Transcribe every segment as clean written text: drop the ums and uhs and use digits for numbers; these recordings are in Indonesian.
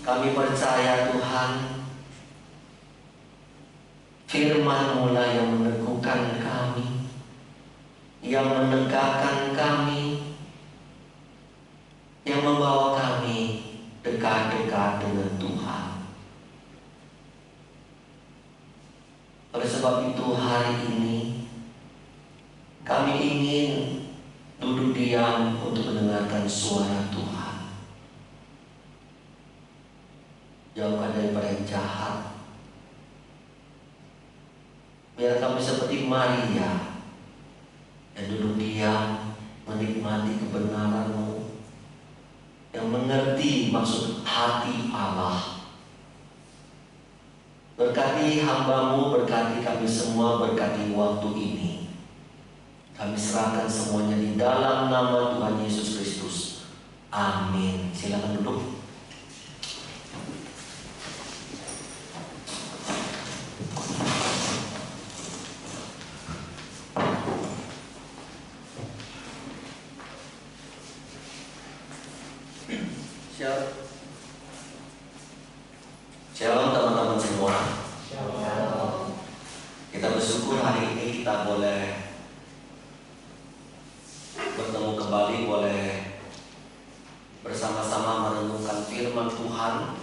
Kami percaya Tuhan, firman-Mu lah yang meneguhkan kami, yang menegakkan kami, yang membawa kami dekat-dekat dengan Tuhan. Oleh sebab itu hari ini kami ingin duduk diam untuk mendengarkan suara Tuhan. Jauhkan daripada yang jahat. Biar kami seperti Maria yang duduk diam menikmati kebenaran-Mu, yang mengerti maksud hati Allah. Berkati hamba-Mu, berkati kami semua, berkati waktu ini. Kami serahkan semuanya di dalam nama Tuhan Yesus Kristus. Amin. Silakan duduk. Shalom teman-teman semua. Shalom. Kita bersyukur hari ini kita boleh bertemu kembali, boleh bersama-sama merenungkan firman Tuhan.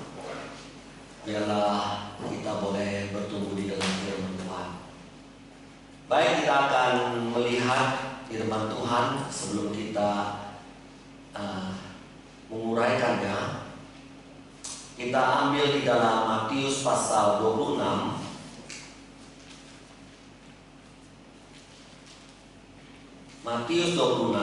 Biarlah kita boleh bertumbuh di dalam firman Tuhan. Baik, kita akan melihat firman Tuhan. Sebelum kita menguraikannya, kita ambil di dalam Matius pasal 26. Matius 26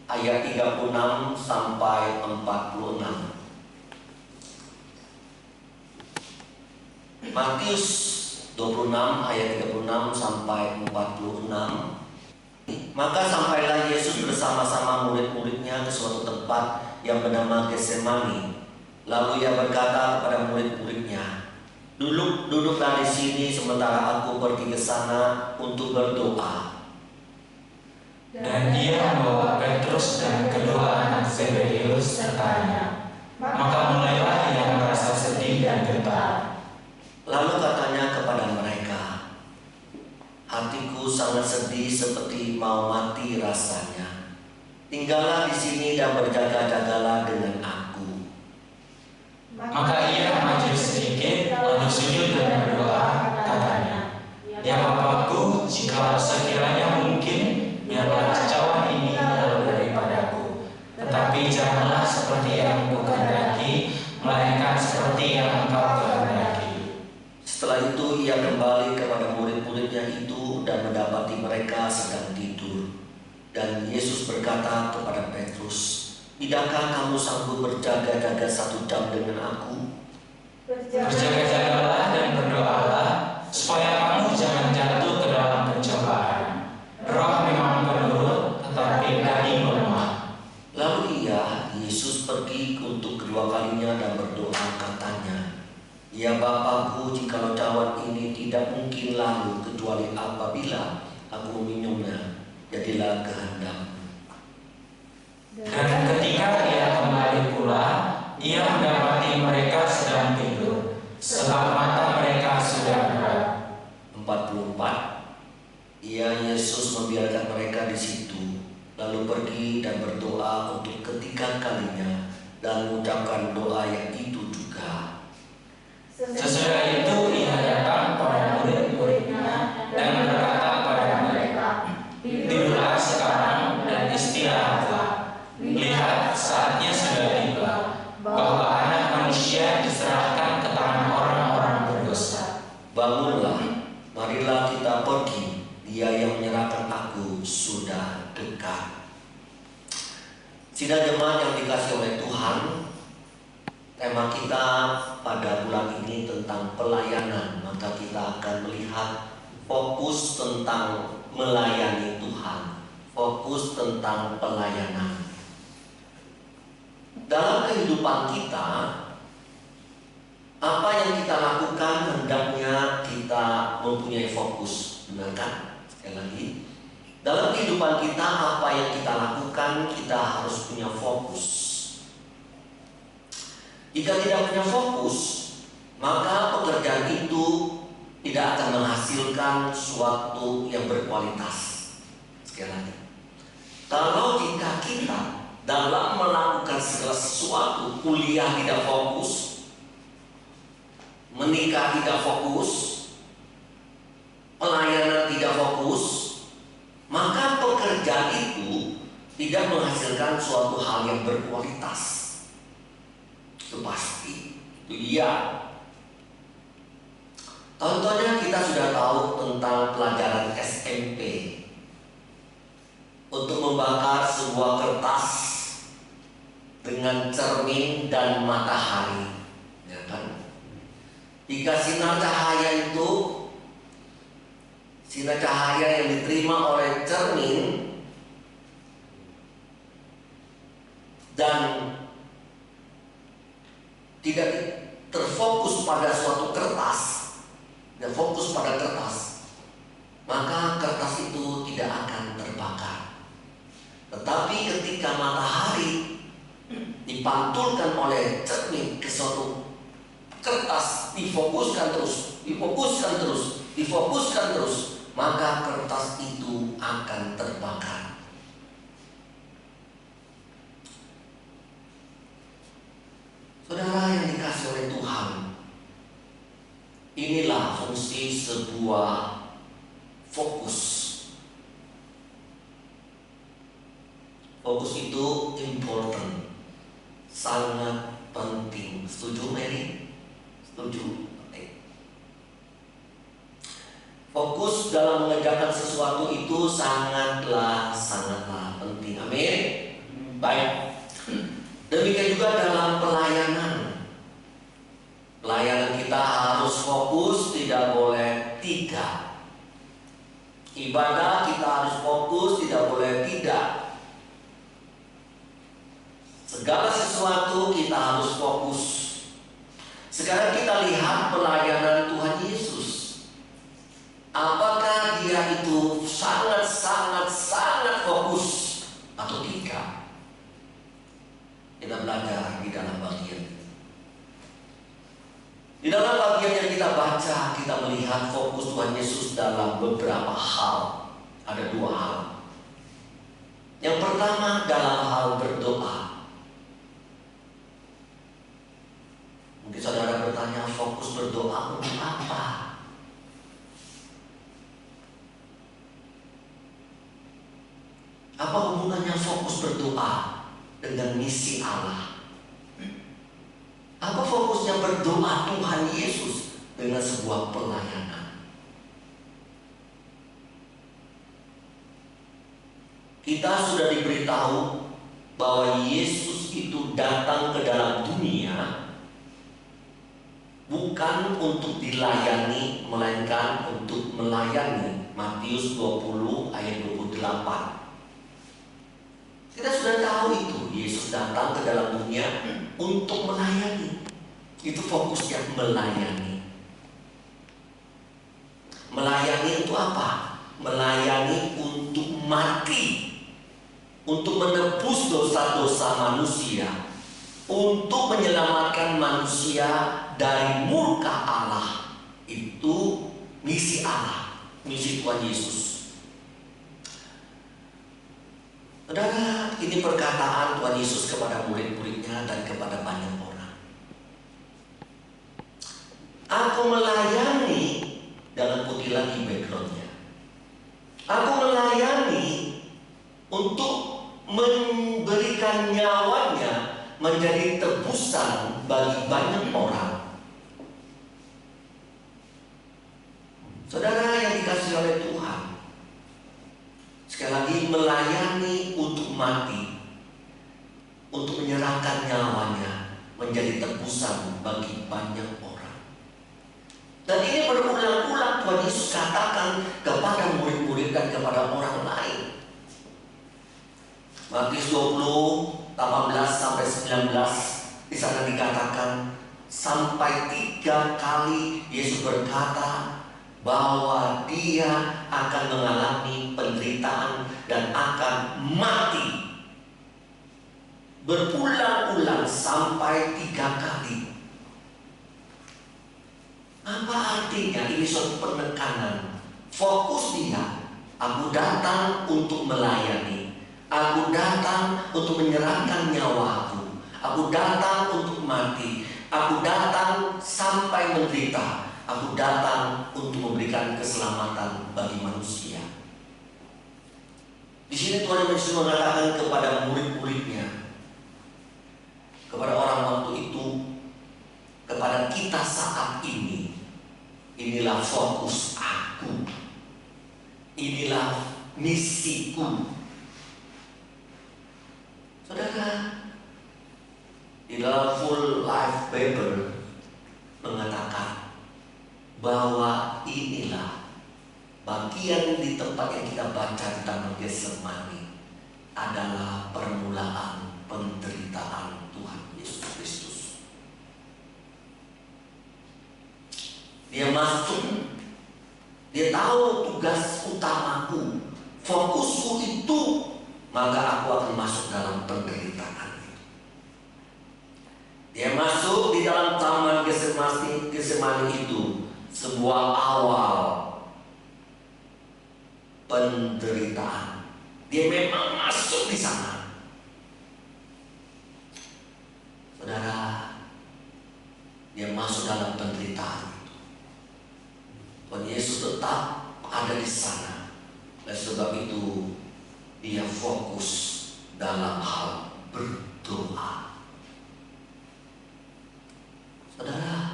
ayat 36 sampai 46. Matius 26 ayat 36 sampai 46. Maka sampailah Yesus bersama-sama murid-muridnya ke suatu tempat yang bernama Getsemani. Lalu ia berkata kepada murid-muridnya, duduklah di sini sementara aku pergi ke sana untuk berdoa. Dan dia membawa Petrus dan kedua anak Zebedeus sertanya. Maka mulailah ia merasa sedih dan getar. Lalu katanya kepada mereka, hatiku sangat sedih seperti mau mati rasanya. Tinggallah di sini dan berjaga-jagalah dengan aku. Maka ia maju sedikit, lalu sujud dan berdoa, katanya, ya Bapakku, jika sekiranya mungkin, biarlah cawan ini lalu daripadaku. Tetapi janganlah seperti yang Engkau kehendaki, melainkan seperti yang Engkau kehendaki. Setelah itu ia kembali kepada murid-muridnya itu dan mendapati mereka sedang tidur. Dan Yesus berkata kepada Petrus, tidakkah kamu sanggup berjaga-jaga 1 jam dengan aku? Berjaga-jagalah dan berdoalah, supaya kamu jangan jatuh ke dalam pencobaan. Roh memang penurut, tetapi daging lemah. Lalu Yesus pergi untuk kedua kalinya dan berdoa, katanya, ya Bapakku, jikalau cawan ini tidak mungkin lalu kecuali apabila aku meminumnya, jadilah kehendak. Dan ketika ia kembali pula, ia mendapati mereka sedang tidur, sebab mata mereka sudah berat. 44. Yesus membiarkan mereka di situ, lalu pergi dan berdoa untuk ketiga kalinya dan mengucapkan doa yang itu juga. Sesudah itu ia datang pada murid-muridnya dan berkata kepada mereka, tidurlah sekarang dan istirahatlah. Lihat, saatnya sudah tiba, bahwa Anak Manusia diserahkan ke tangan orang-orang berdosa. Bangunlah, marilah kita pergi, Dia yang menyerahkan aku sudah dekat. Sidang jemaat yang dikasihi oleh Tuhan, tema kita pada bulan ini tentang pelayanan. Maka kita akan melihat fokus tentang melayani Tuhan, fokus tentang pelayanan. Dalam kehidupan kita, apa yang kita lakukan hendaknya kita mempunyai fokus. Benar kan? Sekali lagi, dalam kehidupan kita apa yang kita lakukan kita harus punya fokus. Jika Jika tidak punya fokus, maka pekerjaan itu tidak akan menghasilkan suatu yang berkualitas. Sekali lagi, kalau jika kita dalam melakukan segala sesuatu, kuliah tidak fokus, menikah tidak fokus, pelayanan tidak fokus, maka pekerjaan itu tidak menghasilkan suatu hal yang berkualitas. Itu pasti, itu iya. Contohnya kita sudah tahu tentang pelajaran SMP. Untuk membakar sebuah kertas dengan cermin dan matahari, ya kan? Jika sinar cahaya itu, sinar cahaya yang diterima oleh cermin dan tidak terfokus pada suatu kertas, dan fokus pada kertas, maka kertas itu tidak akan terbakar. Tetapi ketika matahari dipantulkan oleh cermin ke suatu kertas, difokuskan terus, maka kertas itu akan terbakar. Saudara yang dikasih oleh Tuhan, inilah fungsi sebuah fokus. Fokus itu important, sangat penting. Setuju, Mary? Setuju? Fokus dalam mengerjakan sesuatu itu sangatlah penting. Amin. Baik. Demikian juga dalam pelayanan. Pelayanan kita harus fokus, tidak boleh tidak. Ibadah kita harus fokus, tidak boleh tidak. Segala sesuatu kita harus fokus. Sekarang kita lihat pelayanan Tuhan Yesus. Apakah dia itu sangat fokus atau tidak? Kita belajar di dalam bagian ini. Di dalam bagian yang kita baca, kita melihat fokus Tuhan Yesus dalam beberapa hal. Ada dua hal. Yang pertama dalam hal berdoa. Mungkin saudara bertanya, fokus berdoa untuk apa? Apa hubungannya fokus berdoa dengan misi Allah? Apa fokusnya berdoa Tuhan Yesus dengan sebuah pelayanan? Kita sudah diberitahu bahwa Yesus itu datang ke dalam dunia bukan untuk dilayani, melainkan untuk melayani. Matius 20 ayat 28. Kita sudah tahu itu, Yesus datang ke dalam dunia untuk melayani. Itu fokusnya, melayani. Melayani untuk apa? Melayani untuk mati, untuk menebus dosa-dosa manusia, untuk menyelamatkan manusia dari murka Allah. Itu misi Allah, misi Tuhan Yesus. Saudara, ini perkataan Tuhan Yesus kepada murid-muridnya dan kepada banyak orang. Aku melayani, dalam putih lagi backgroundnya. Aku melayani untuk memberikan nyawanya menjadi tebusan bagi banyak orang. Saudara yang dikasihi oleh Tuhan, sekali lagi, melayani untuk mati, untuk menyerahkan nyawanya menjadi tebusan bagi banyak orang. Dan ini berulang-ulang Tuhan Yesus katakan kepada murid-murid dan kepada orang lain. Matius 20 18-19, di sana dikatakan sampai 3 kali Yesus berkata bahwa dia akan mengalami penderitaan dan akan mati. Berulang-ulang sampai 3 kali. Apa artinya? Ini suatu penekanan. Fokus dia. Aku datang untuk melayani. Aku datang untuk menyerahkan nyawaku. Aku datang untuk mati. Aku datang sampai menderita. Aku datang untuk memberikan keselamatan bagi manusia. Di sini Tuhan Yesus mengatakan kepada murid-muridnya, kepada orang waktu itu, kepada kita saat ini, inilah fokus aku, inilah misiku. Saudara, di dalam Full Life Bible mengatakan bahwa inilah bagian di tempat yang kita baca di Taman Getsemani adalah permulaan penderitaan Tuhan Yesus Kristus. Dia masuk, dia tahu tugas utamaku, fokusku itu, maka aku akan masuk dalam penderitaan itu. Dia masuk di dalam Taman Getsemani itu, sebuah awal penderitaan. Dia memang masuk di sana. Saudara, dia masuk dalam penderitaan itu. Tuhan Yesus tetap ada di sana. Oleh sebab itu, dia fokus dalam hal berdoa. Saudara,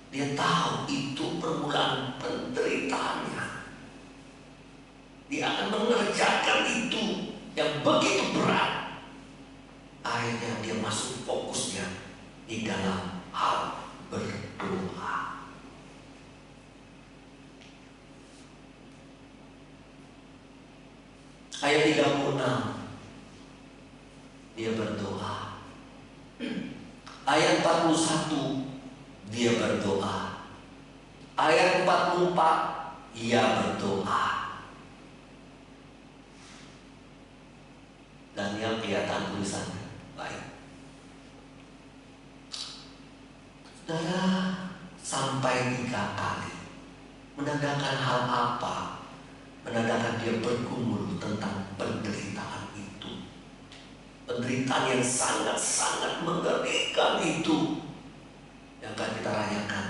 dia tahu itu permulaan penderitaannya. Dia akan mengerjakan itu yang begitu berat. Akhirnya dia masuk fokusnya di dalam hal berdoa. Ayat 36, dia berdoa. Ayat 41, dia berdoa. Ayat 44, dia berdoa. Dan yang kelihatan tulisannya baik. Saudara, sampai 3 kali. Menandakan hal apa? Menandakan dia bergumul tentang penderitaan itu. Penderitaan yang sangat-sangat mengerikan itu, yang akan kita rayakan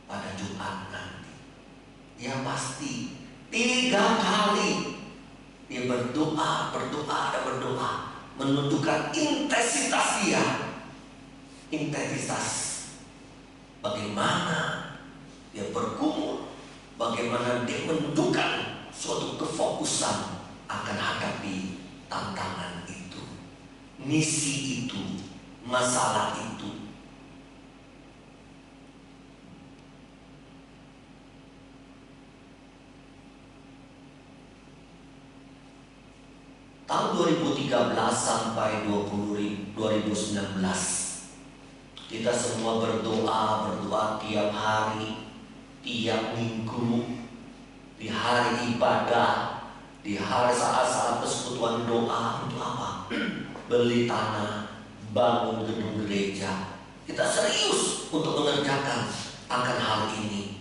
pada Jumat nanti. Dia pasti 3 kali dia berdoa, dan berdoa, menunjukkan intensitas dia. Intensitas bagaimana dia bergumul, bagaimana dia menunjukkan suatu kefokusan akan hadapi tantangan itu, misi itu, masalah itu. Tahun 2013 sampai 2019, kita semua berdoa tiap hari, tiap minggu, di hari ibadah, di hari saat-saat persekutuan doa. Untuk apa? Beli tanah, bangun gedung gereja. Kita serius untuk mengerjakan akan hal ini.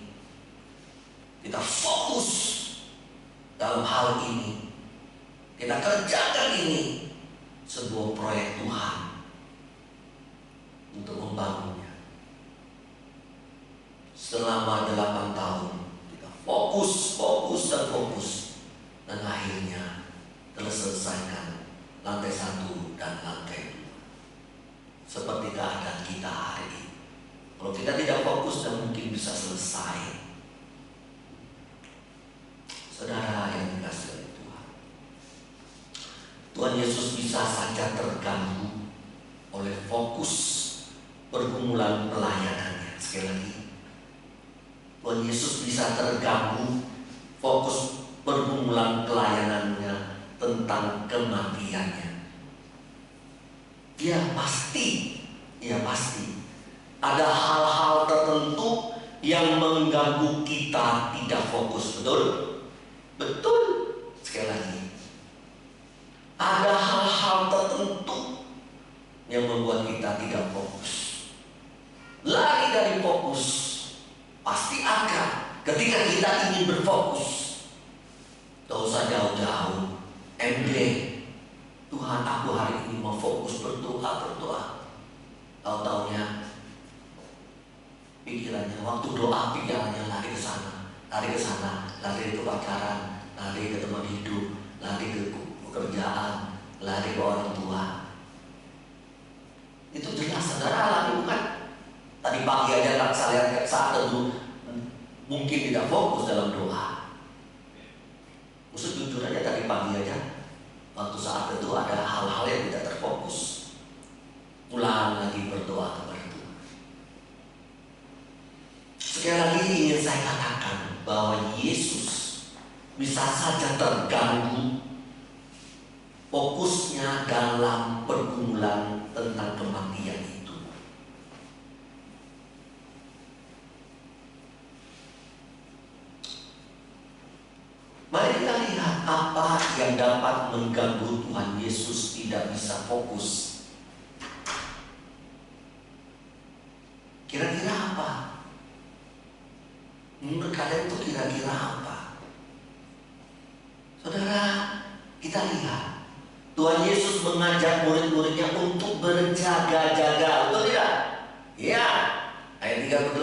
Kita fokus dalam hal ini. Kita kerjakan ini, sebuah proyek Tuhan untuk membangunnya. Selama 8 tahun kita fokus dan akhirnya telah selesaikan lantai 1 dan lantai 2. Seperti keadaan kita hari ini. Kalau kita tidak fokus dan mungkin bisa selesai. Saudara yang dikasihi oleh Tuhan, Tuhan Yesus bisa saja terganggu oleh fokus pergumulan pelayanannya. Sekali lagi, Tuhan Yesus bisa terganggu fokus pergumulan pelayanannya tentang kematiannya. Dia pasti ada hal-hal tertentu yang mengganggu kita tidak fokus. Betul. Sekali lagi, ada hal-hal tertentu yang membuat kita tidak fokus. Lari dari fokus pasti akan ketika kita ingin berfokus. Tidak usah jauh-jauh. MD, Tuhan, aku hari ini mau fokus berdoa. Tahu-taunya pikirannya, waktu doa pikirannya lari ke sana, lari ke pacaran, lari ke teman hidup, lari ke pekerjaan, lari ke orang tua. Itu jelas saudara alami bukan? Tadi pagi aja saya lihat saat teduh mungkin tidak fokus dalam doa. Maksud jujur aja tadi pagi aja waktu saat itu ada hal-hal yang tidak terfokus. Ulang lagi berdoa kepada Tuhan. Sekali lagi ingin saya katakan bahwa Yesus bisa saja terganggu fokusnya dalam pergumulan tentang kematian itu. Mari kita lihat apa yang dapat mengganggu Tuhan Yesus tidak bisa fokus. Kira-kira apa? Menurut kalian itu kira-kira apa? Saudara, kita lihat Tuhan Yesus mengajak murid-muridnya untuk berjaga-jaga. Betul tidak? Ya. Ayat 38,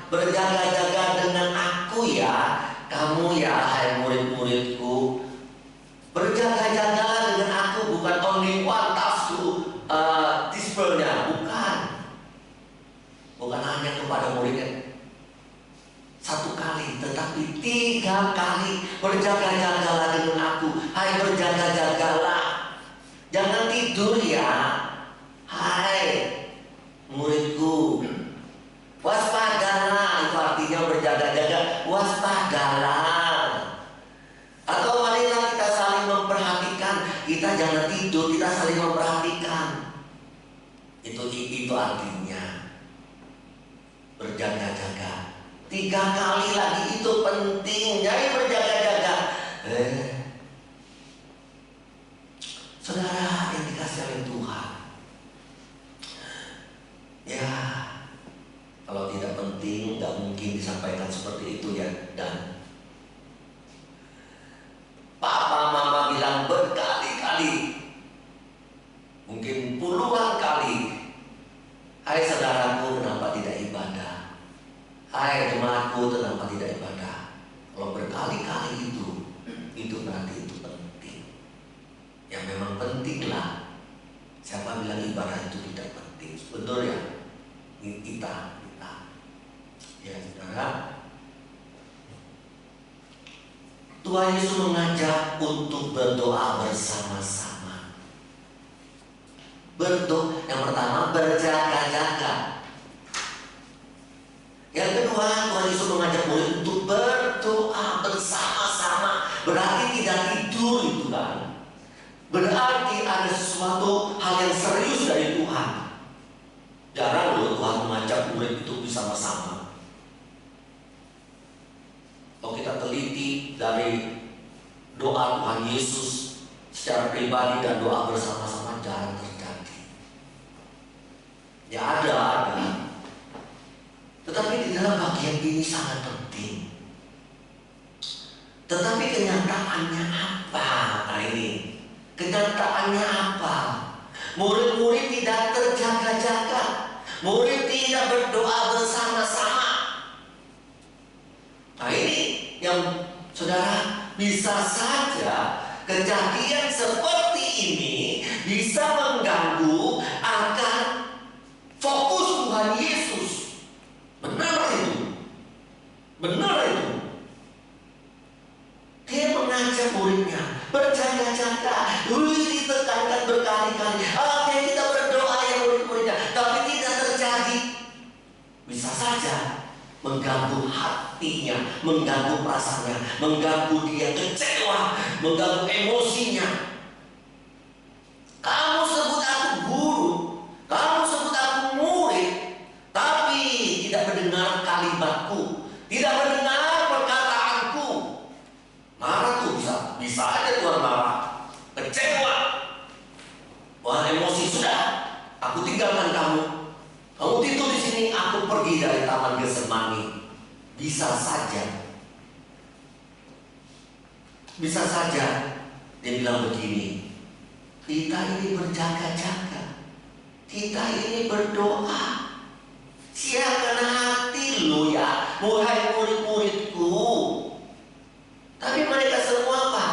berjaga-jaga dengan aku ya. Kamu ya hai murid-muridku, berjaga-jagalah dengan aku, bukan only one tafsu dispelnya, bukan hanya kepada muridnya satu kali, tetapi 3 kali. Berjaga-jagalah dengan aku, hai berjaga-jagalah, jangan tidur ya, hai muridku. Waspadalah, itu artinya berjaga-jaga, waspadalah. Atau marilah kita saling memperhatikan. Kita jangan tidur, kita saling memperhatikan. Itu artinya berjaga-jaga. 3 kali lagi itu penting. Jadi berjaga-jaga. Saudara yang dikasih oleh Tuhan, ya, kalau tidak penting, nggak mungkin disampaikan seperti itu ya. Dan papa mama bilang berkali-kali, mungkin puluhan kali, hai saudaraku kenapa tidak ibadah, hai jemaatku kenapa tidak ibadah. Kalau berkali-kali itu berarti itu penting. Ya memang penting lah. Siapa bilang ibadah itu tidak penting? Betul ya? Kita. Ya saudara, Tuhan Yesus mengajak untuk berdoa bersama-sama. Berdoa yang pertama berjaga-jaga. Yang kedua Tuhan Yesus mengajak murid untuk berdoa bersama-sama. Berarti tidak tidur itu kan. Berarti ada sesuatu hal yang serius dari Tuhan. Jarang loh Tuhan mengajak murid itu bersama-sama. Kalau kita teliti dari doa Tuhan Yesus secara pribadi dan doa bersama-sama jarang terjadi. Ya ada. Tetapi di dalam bagian ini sangat penting. Tetapi kenyataannya apa? Nah ini kenyataannya apa? Murid-murid tidak terjaga-jaga. Murid tidak berdoa bersama-sama. Nah ini yang saudara, bisa saja kejadian seperti ini bisa mengganggu akan fokus Tuhan Yesus. Benar itu. Dia mengajak muridnya berjaga-jaga. Ditekankan berkali-kali. Oke, kita berdoa ya murid-muridnya, tapi tidak terjadi. Bisa saja mengganggu hatinya, mengganggu perasaannya, mengganggu dia kecewa, mengganggu emosinya. Kamu sebut aku guru, kamu sebut aku murid, tapi tidak mendengar kalimatku, tidak mendengar perkataanku. Marah tuh bisa aja Tuhan marah, kecewa, wah emosi sudah. ini aku pergi dari Taman Getsemani, bisa saja dia bilang begini, kita ini berjaga-jaga, kita ini berdoa. Siapkan hati lo ya, wahai murid-muridku. Tapi mereka semua apa?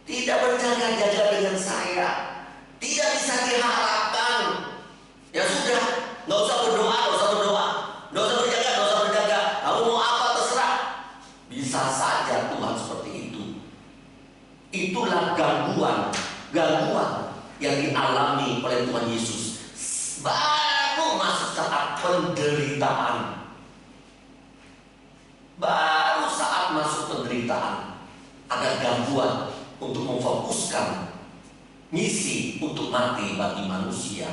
Tidak berjaga-jaga dengan saya. Tidak bisa diharapkan. Ya sudah, nggak usah berdoa, nggak usah berdoa, nggak usah berjaga, nggak usah berjaga. Kamu mau apa terserah. Bisa saja Tuhan seperti itu. Itulah gangguan yang dialami oleh Tuhan Yesus. Baru masuk saat penderitaan. Baru saat masuk penderitaan, ada gangguan untuk memfokuskan misi untuk mati bagi manusia.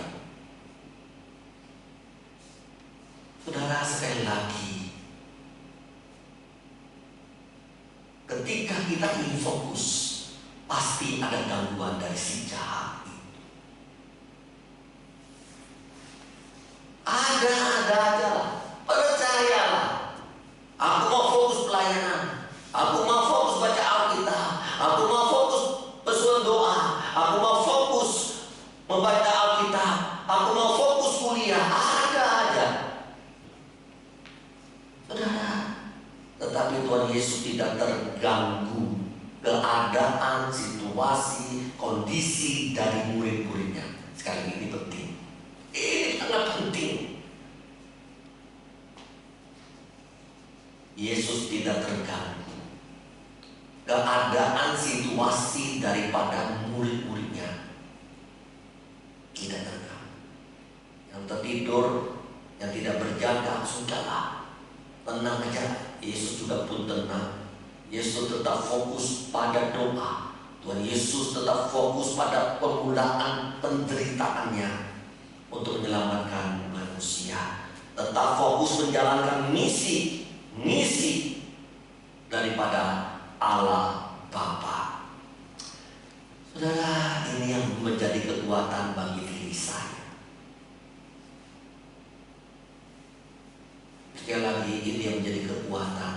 Saudara, sekali lagi, ketika kita ingin fokus, pasti ada gangguan dari si jahat. Ada aja lah. Percayalah. Aku mau fokus pelayanan. Aku mau fokus baca Alkitab. Aku mau fokus pesuan doa. Aku mau fokus membaca Alkitab. Aku mau fokus kuliah. Ada aja. Saudara, tetapi Tuhan Yesus tidak terganggu keadaan, situasi, kondisi dari murid-muridnya. Sekali ini penting. Ini sangat penting. Yesus tidak terganggu keadaan, situasi daripada murid-muridnya. Tidak terganggu. Yang tertidur, yang tidak berjaga, sudahlah, tenang aja. Yesus juga pun tenang. Yesus tetap fokus pada doa. Tuhan Yesus tetap fokus pada pemulaan penderitaannya untuk menyelamatkan manusia. Tetap fokus menjalankan misi daripada Allah Bapa. Saudara, ini yang menjadi kekuatan bagi diri saya. Sekali lagi, ini yang menjadi kekuatan.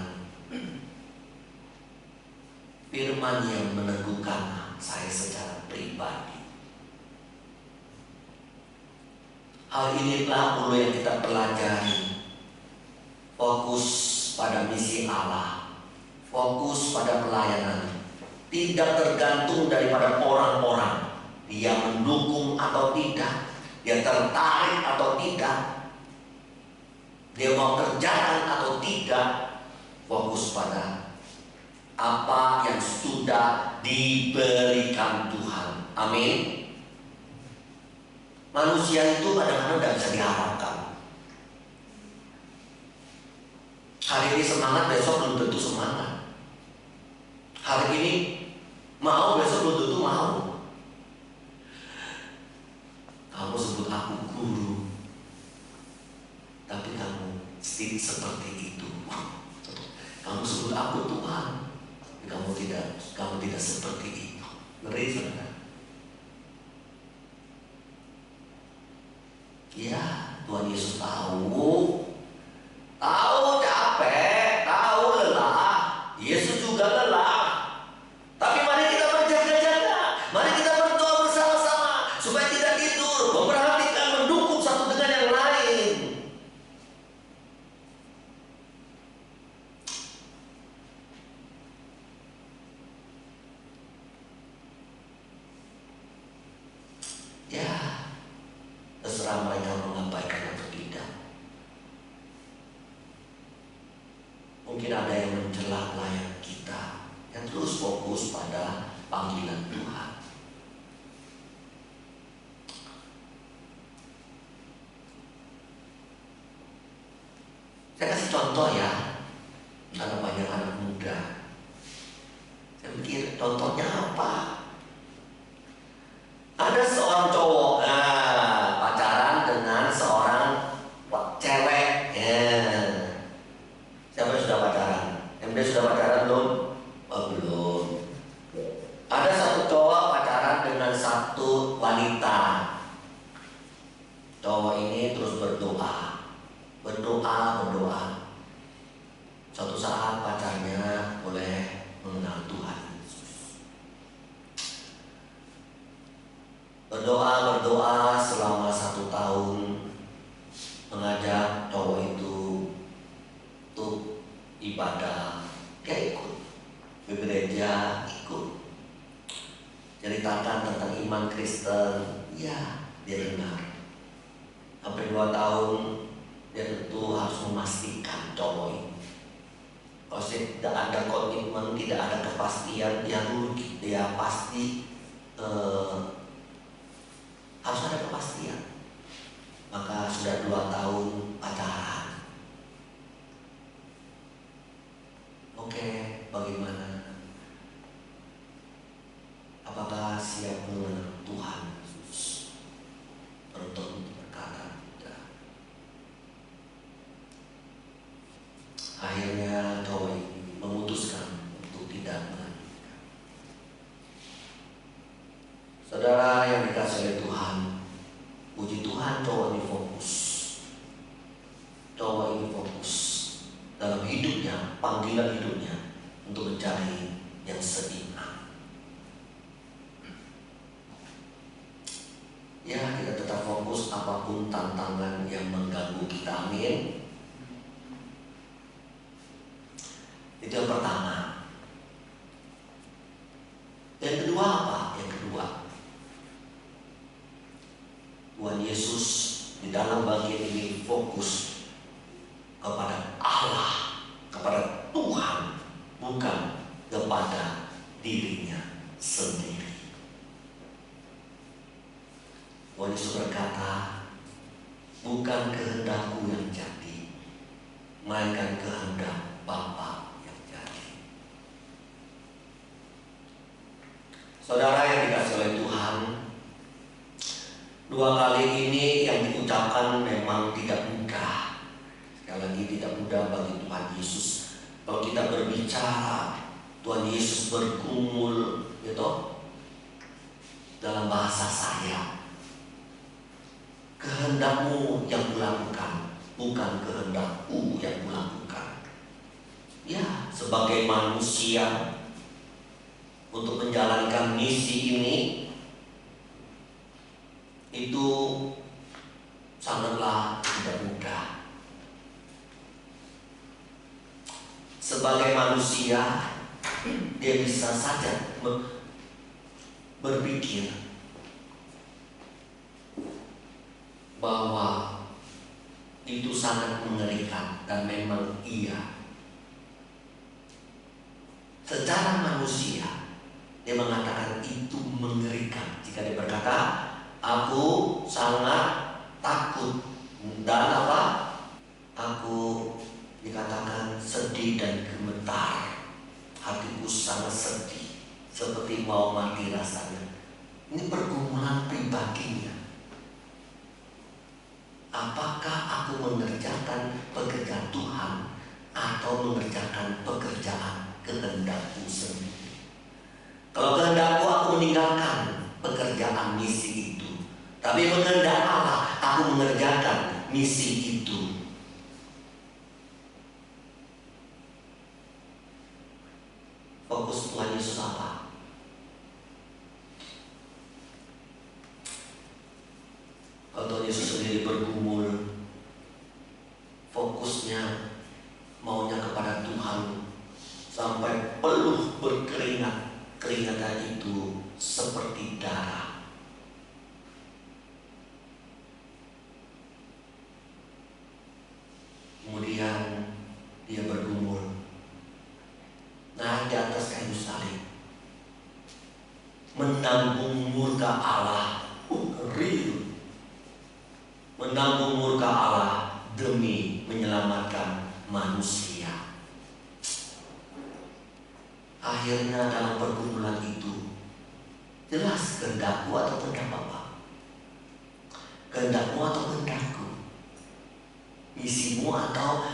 Firman yang meneguhkan saya secara pribadi. Hal inilah perlu yang kita pelajari. Fokus pada misi Allah, fokus pada pelayanan, tidak tergantung daripada orang-orang. Dia mendukung atau tidak, dia tertarik atau tidak, dia mau kerjakan atau tidak. Fokus pada apa yang sudah diberikan Tuhan. Amin. Manusia itu kadang-kadang tidak bisa diharapkan. Hari ini semangat, besok belum tentu semangat. Hari ini mau, besok belum tentu mau. Kamu sebut aku guru, tapi kamu seperti itu. Kamu sebut aku Tuhan, tapi kamu tidak seperti itu. Ngeri, saudara. Ya, Tuhan Yesus tahu capek, tahu lelah. Yesus juga lelah. Tapi mari kita berjaga-jaga, mari kita berdoa bersama-sama supaya tidak tidur, memperhatikan, mendukung satu dengan yang lain. Ya, terserah mereka mengabaikan atau tidak. Mungkin ada yang mencela pelayan kita yang terus fokus pada panggilan Tuhan. Saya kasih contoh ya, karena banyak anak muda. Saya pikir contohnya apa? Ada seorang cowok pacaran dengan seorang cewek. Siapa yang sudah pacaran? MD sudah pacaran belum? Oh, belum. Ada satu cowok pacaran dengan satu wanita. Cowok ini terus berdoa. dia tentu harus memastikan cowok ini. Kalau tidak ada komitmen, tidak ada kepastian, dia rugi. Dia pasti harus ada kepastian. Maka sudah 2 tahun pacaran. Oke, bagaimana? Apakah siap mengenal Tuhan Yesus? Beruntung berkata tidak. Akhirnya cowok ini memutuskan untuk tidak melanjutkan. Saudara yang dikasih oleh Tuhan, puji Tuhan, cowok ini fokus. Cowok ini fokus dalam hidupnya, panggilan hidupnya untuk mencari yang seiman. Ya, kita tetap fokus apapun tantangan yang mengganggu kita. Amin. Itu yang pertama. Yang kedua apa? Yang kedua, Tuhan Yesus di dalam bagian ini fokus kepada Allah, kepada Tuhan, bukan kepada dirinya sendiri. Tuhan Yesus berkata, bukan kehendakku yang jadi, melainkan kehendak Bapa yang jadi. Saudara yang dikasih oleh Tuhan, 2 kali ini yang diucapkan memang tidak mudah. Sekali lagi, tidak mudah bagi Tuhan Yesus. Kalau kita berbicara, Tuhan Yesus bergumul, gitu, dalam bahasa saya. Kehendakmu yang kulakukan, bukan kehendakku yang kulakukan. Ya, sebagai manusia, untuk menjalankan misi ini itu sangatlah tidak mudah. Sebagai manusia, dia bisa saja berpikir bahwa itu sangat mengerikan, dan memang iya. Secara manusia, dia mengatakan itu mengerikan. Jika dia berkata, aku sangat takut, dan apa? Aku dikatakan sedih dan gemetar. Hatiku sangat sedih, seperti mau mati rasanya. Ini pergumulan pribadinya. Apakah aku mengerjakan pekerjaan Tuhan atau mengerjakan pekerjaan kehendakku sendiri? Kalau kehendakku, aku meninggalkan pekerjaan misi itu. Tapi kehendak Allah, aku mengerjakan misi itu. Fokus Tuhan Yesus apa? Kalau Tuhan Yesus sendiri bergumul, fokusnya maunya kepada Tuhan sampai peluh berkeringat. Keringatan itu seperti darah. Kemudian dia bergumul naik di atas kayu salib, menanggung murka Allah. Real. Menanggung murka Allah demi menyelamatkan manusia. Akhirnya dalam pergumulan itu, jelas kehendakku atau kehendak Bapa? Kehendakmu atau kehendakku? Misimu atau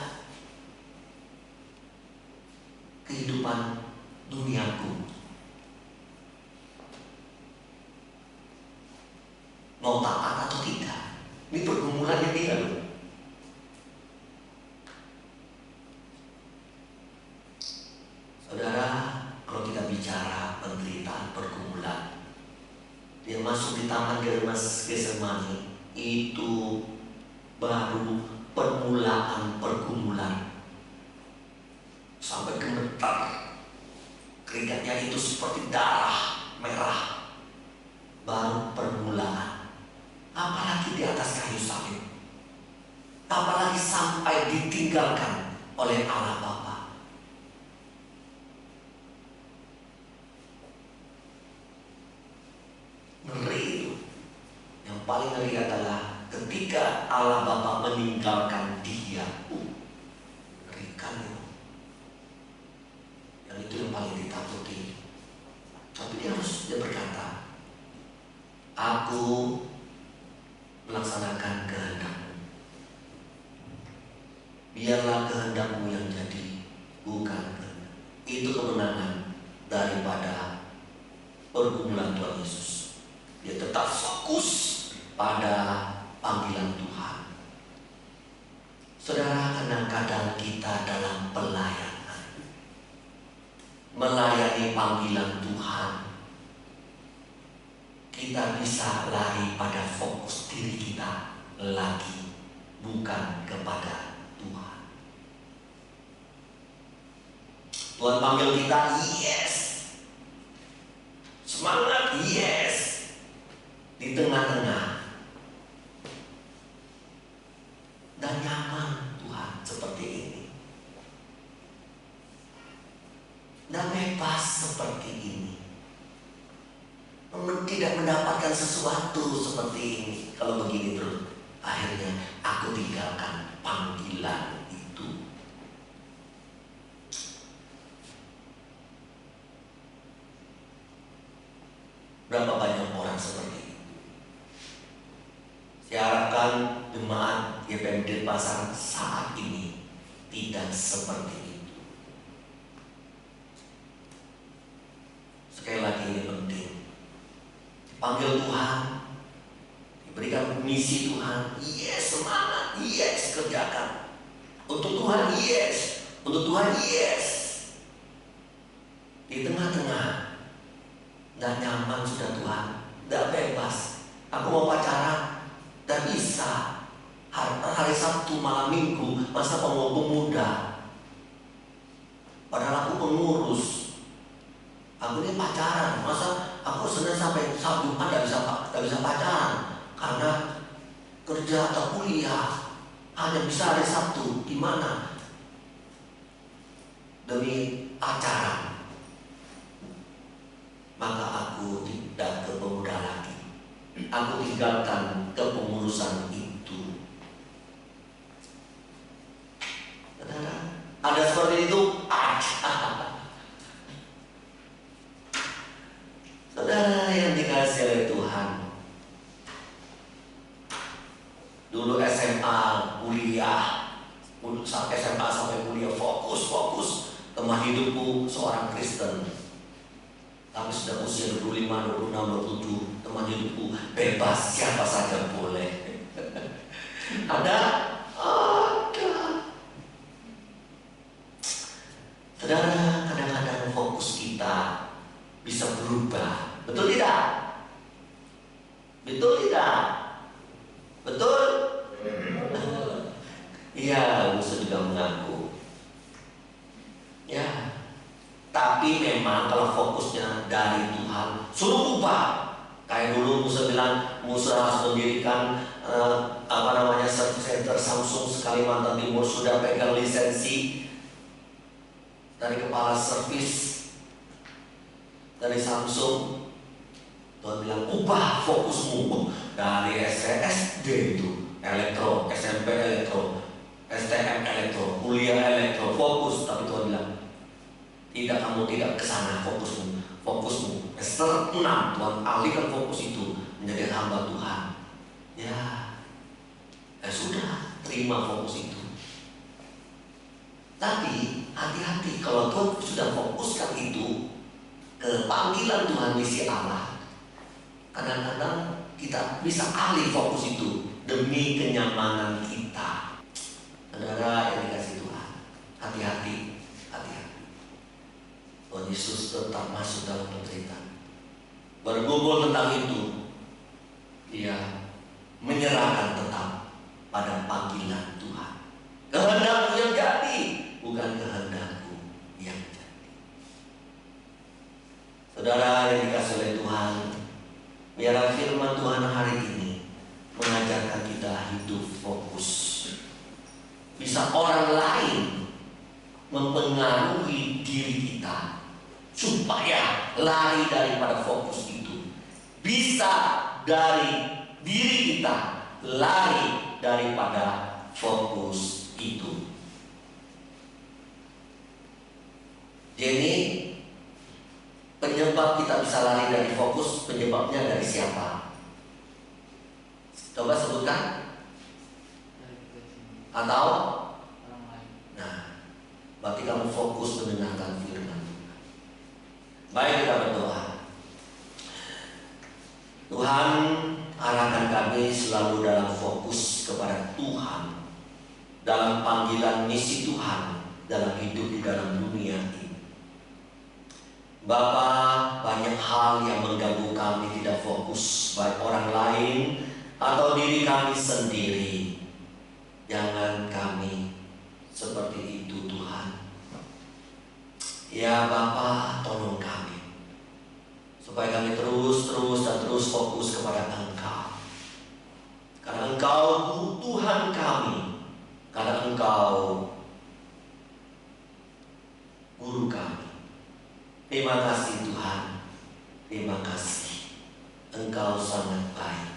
kehidupan duniaku? Mau taat atau tidak? Ini pergumulannya dia loh. Saudara, kalau kita bicara penderitaan pergumulan, dia masuk di taman Getsemani, itu baru permulaan pergumulan. Sampai gemetar, keringatnya itu seperti darah merah, baru permulaan. Apalagi di atas kayu salib. sampai ditinggalkan oleh Allah Bapa. Ngeri itu. Yang paling ngeri adalah ketika Allah Bapa meninggalkan dia. Ngerikan itu. Yang itu yang paling ditakuti. Tapi dia berkata, aku melaksanakan kehendak-Mu. Biarlah kehendak-Mu yang jadi, bukan kehendak. Itu kemenangan daripada pergumulan Tuhan Yesus. Dia tetap fokus pada panggilan Tuhan. Saudara, kadang-kadang kita dalam pelayanan melayani panggilan Tuhan, kita bisa lari pada fokus diri kita lagi, bukan kepada Tuhan. Tuhan panggil kita, yes. Semangat, yes. Di tengah-tengah. Dan nyaman Tuhan seperti ini. Dan bebas seperti ini. Tidak mendapatkan sesuatu seperti ini. Kalau begini terus, akhirnya aku tinggalkan panggilan itu. Berapa banyak orang seperti ini? Saya harapkan jemaat GPM Denpasar saat ini tidak seperti itu. Sekali lagi ini penting. Panggil Tuhan, diberikan misi Tuhan, yes, semangat, yes, kerjakan. Untuk Tuhan, yes. Untuk Tuhan, yes. Di tengah-tengah, tidak nyaman sudah Tuhan, tidak bebas. Aku mau pacaran, tidak bisa. Hari Sabtu, malam Minggu, masa pemuda. Padahal aku pengurus. Aku ini pacaran, masa aku Senin sampai Sabtu tidak bisa pacaran karena kerja atau kuliah, hanya bisa hari Sabtu. Gimana? Demi pacaran, maka aku tidak ke pemuda lagi. Aku tinggalkan kepengurusan itu. Ada seperti itu? Saudara yang dikasihi oleh Tuhan, dulu SMA, kuliah, SMA sampai kuliah fokus teman hidupku seorang Kristen. Tapi sudah usia 25, 26, 27, teman hidupku bebas, siapa saja boleh. Ada. Saudara, kadang-kadang fokus kita bisa berubah. Betul tidak? Betul tidak? Betul? Iya, musuh juga mengaku. Ya, tapi memang kalau fokusnya dari Tuhan, suruh ubah. Kayak dulu Musa bilang, Musa harus mendirikan service center Samsung Kalimantan Timur, sudah pegang lisensi dari kepala servis dari Samsung. Tuhan bilang, ubah fokusmu dari SD itu elektro, SMP elektro, STM elektro, kuliah elektro, fokus. Tapi Tuhan bilang, tidak, kamu tidak ke sana fokusmu. Semester 6 Tuhan alihkan fokus itu menjadi hamba Tuhan. Ya sudah, terima fokus itu. Tapi hati-hati, kalau Tuhan sudah fokuskan itu ke panggilan Tuhan, misi Allah, kadang-kadang kita bisa alih fokus itu demi kenyamanan kita. Saudara yang dikasihi Tuhan, hati-hati. Tuhan Yesus tetap masuk dalam penderitaan. Bergumul tentang itu, Dia menyerahkan tetap pada panggilan Tuhan. Kehendakmu yang jadi, bukan kehendakku yang jadi. Saudara yang dikasihi oleh Tuhan, biarlah firman Tuhan hari ini mengajarkan kita hidup fokus. bisa orang lain mempengaruhi diri kita supaya lari daripada fokus itu. Bisa dari diri kita lari daripada fokus itu. Jadi penyebab kita bisa lari dari fokus, penyebabnya dari siapa? Coba sebutkan. Atau nah, berarti kamu fokus mendengarkan firman. Baik, kita berdoa. Tuhan, arahkan kami selalu dalam fokus kepada Tuhan, dalam panggilan misi Tuhan dalam hidup di dalam dunia ini. Bapa, banyak hal yang mengganggu kami tidak fokus, baik orang lain atau diri kami sendiri. Jangan kami seperti itu, Tuhan. Ya Bapa, tolong kami supaya kami terus fokus kepada Engkau. Karena Engkau Tuhan kami, karena Engkau Guru kami. Terima kasih Tuhan, terima kasih. Engkau sangat baik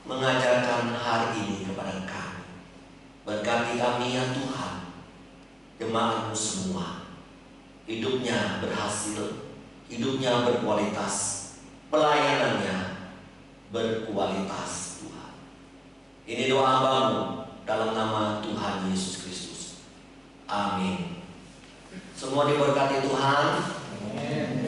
mengajarkan hari ini kepada kami. Berkati kami ya Tuhan, jemaat-Mu semua, hidupnya berhasil, hidupnya berkualitas, pelayanannya berkualitas Tuhan. Ini doa hamba-Mu dalam nama Tuhan Yesus Kristus. Amin. Semua diberkati Tuhan. Amin.